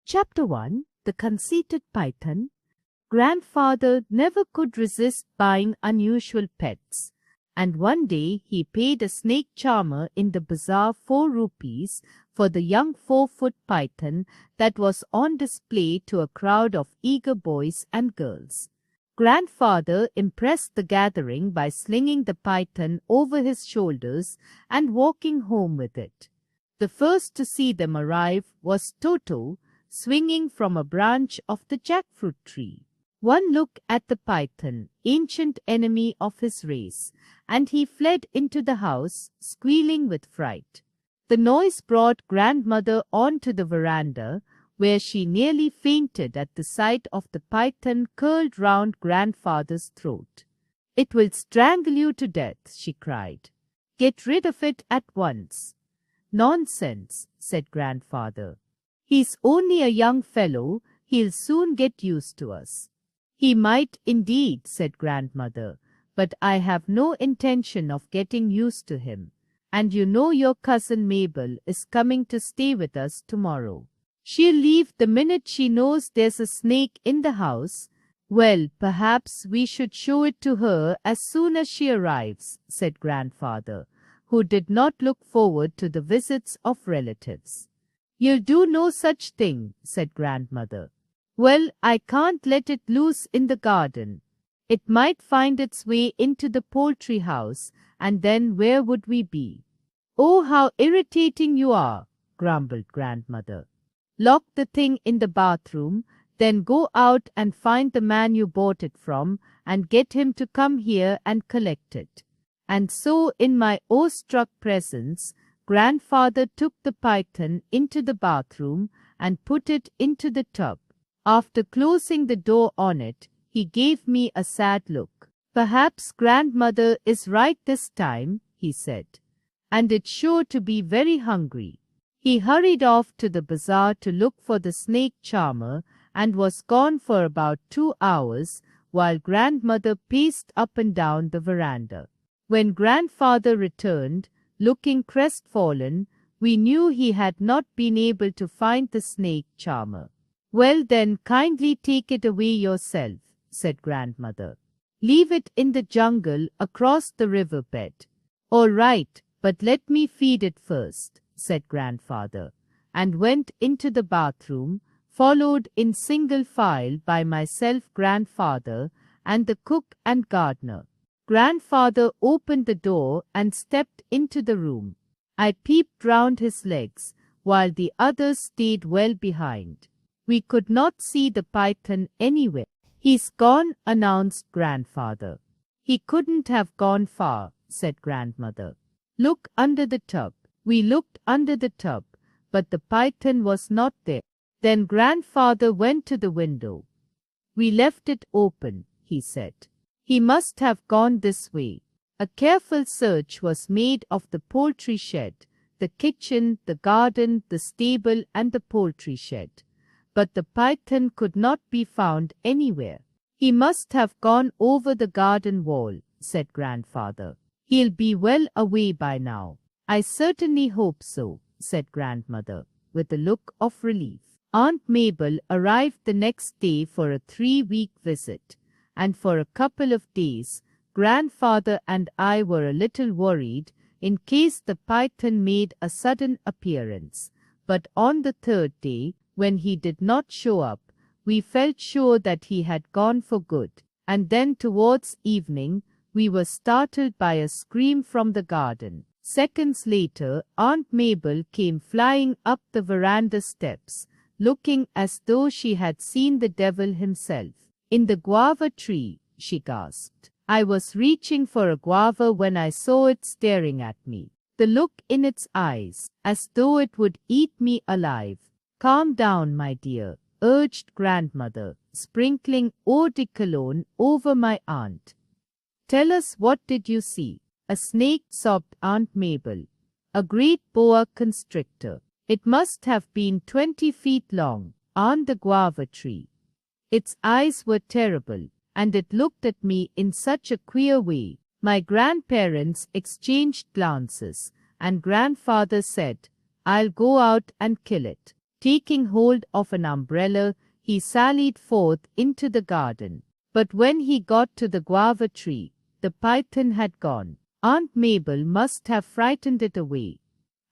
Chapter 1. The Conceited Python. Grandfather never could resist buying unusual pets, and one day he paid a snake charmer in the bazaar 4 rupees for the young 4-foot python that was on display to a crowd of eager boys and girls. Grandfather impressed the gathering by slinging the python over his shoulders and walking home with it. The first to see them arrive was Toto, swinging from a branch of the jackfruit tree. One look at the python, ancient enemy of his race, and he fled into the house, squealing with fright. The noise brought grandmother onto the veranda, where she nearly fainted at the sight of the python curled round grandfather's throat. "It will strangle you to death," she cried. "Get rid of it at once." "Nonsense," said grandfather. "He's only a young fellow. He'll soon get used to us." "He might indeed," said grandmother, "but I have no intention of getting used to him. And you know your cousin Mabel is coming to stay with us tomorrow. She'll leave the minute she knows there's a snake in the house." "Well, perhaps we should show it to her as soon as she arrives," said grandfather, who did not look forward to the visits of relatives. "You'll do no such thing," said grandmother. "Well, I can't let it loose in the garden. It might find its way into the poultry house, and then where would we be?" "Oh, how irritating you are," grumbled grandmother. "Lock the thing in the bathroom, then go out and find the man you bought it from and get him to come here and collect it." And so, in my awe-struck presence, grandfather took the python into the bathroom and put it into the tub. After closing the door on it, he gave me a sad look. "Perhaps grandmother is right this time," he said, "and it's sure to be very hungry." He hurried off to the bazaar to look for the snake charmer and was gone for about 2 hours while grandmother paced up and down the veranda. When grandfather returned, looking crestfallen, we knew he had not been able to find the snake charmer. "Well then, kindly take it away yourself," said grandmother. "Leave it in the jungle across the river bed." "All right, but let me feed it first," said grandfather, and went into the bathroom, followed in single file by myself, grandfather, and the cook and gardener. Grandfather opened the door and stepped into the room. I peeped round his legs, while the others stayed well behind. We could not see the python anywhere. "He's gone," announced grandfather. "He couldn't have gone far," said grandmother. "Look under the tub." We looked under the tub, but the python was not there. Then grandfather went to the window. "We left it open," he said. "He must have gone this way." A careful search was made of the poultry shed, the kitchen, the garden, the stable, and the poultry shed. But the python could not be found anywhere. "He must have gone over the garden wall," said grandfather. "He'll be well away by now." "I certainly hope so," said grandmother, with a look of relief. Aunt Mabel arrived the next day for a 3-week visit, and for a couple of days grandfather and I were a little worried in case the python made a sudden appearance. But on the 3rd day, when he did not show up, we felt sure that he had gone for good. And then towards evening, we were startled by a scream from the garden. Seconds later, Aunt Mabel came flying up the veranda steps, looking as though she had seen the devil himself. "In the guava tree," she gasped. "I was reaching for a guava when I saw it staring at me. The look in its eyes, as though it would eat me alive." "Calm down, my dear," urged grandmother, sprinkling eau de cologne over my aunt. "Tell us, what did you see?" "A snake," sobbed Aunt Mabel. "A great boa constrictor. It must have been 20 feet long, on the guava tree. Its eyes were terrible, and it looked at me in such a queer way." My grandparents exchanged glances, and grandfather said, "I'll go out and kill it." Taking hold of an umbrella, he sallied forth into the garden. But when he got to the guava tree, the python had gone. Aunt Mabel must have frightened it away.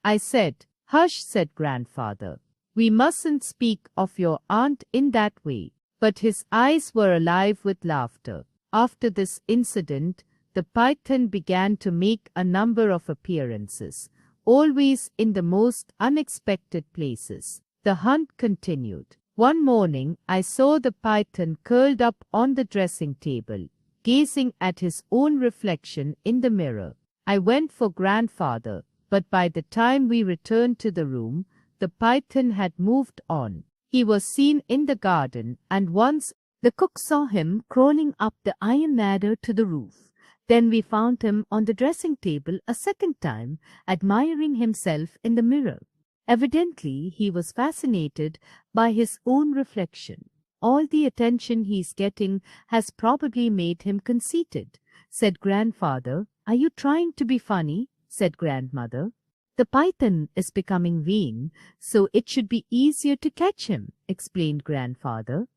I said, "Hush," said grandfather. "We mustn't speak of your aunt in that way." But his eyes were alive with laughter. After this incident, the python began to make a number of appearances, always in the most unexpected places. The hunt continued. One morning, I saw the python curled up on the dressing table, gazing at his own reflection in the mirror. I went for grandfather, but by the time we returned to the room, the python had moved on. He was seen in the garden, and once the cook saw him crawling up the iron ladder to the roof. Then we found him on the dressing table a second time, admiring himself in the mirror. Evidently, he was fascinated by his own reflection. "All the attention he's getting has probably made him conceited," said grandfather. "Are you trying to be funny?" said grandmother. "The python is becoming vain, so it should be easier to catch him," explained grandfather.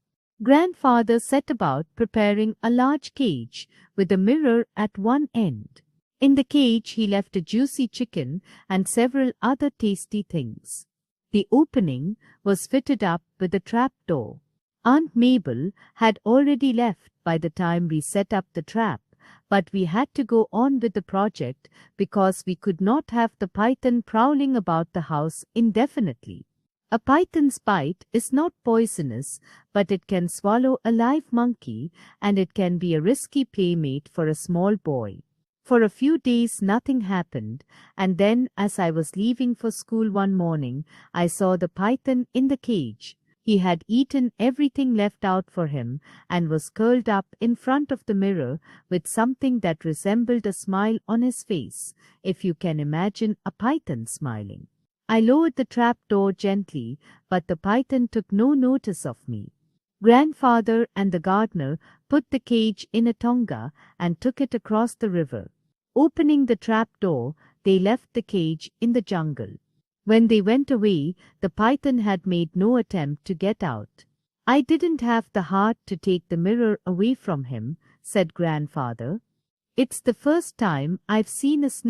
Grandfather set about preparing a large cage with a mirror at one end. In the cage he left a juicy chicken and several other tasty things. The opening was fitted up with a trap door. Aunt Mabel had already left by the time we set up the trap, but we had to go on with the project because we could not have the python prowling about the house indefinitely. A python's bite is not poisonous, but it can swallow a live monkey, and it can be a risky playmate for a small boy. For a few days nothing happened, and then as I was leaving for school one morning, I saw the python in the cage. He had eaten everything left out for him and was curled up in front of the mirror with something that resembled a smile on his face, if you can imagine a python smiling. I lowered the trap door gently, but the python took no notice of me. Grandfather and the gardener put the cage in a tonga and took it across the river. Opening the trap door, they left the cage in the jungle. When they went away, the python had made no attempt to get out. "I didn't have the heart to take the mirror away from him," said grandfather. "It's the first time I've seen a snake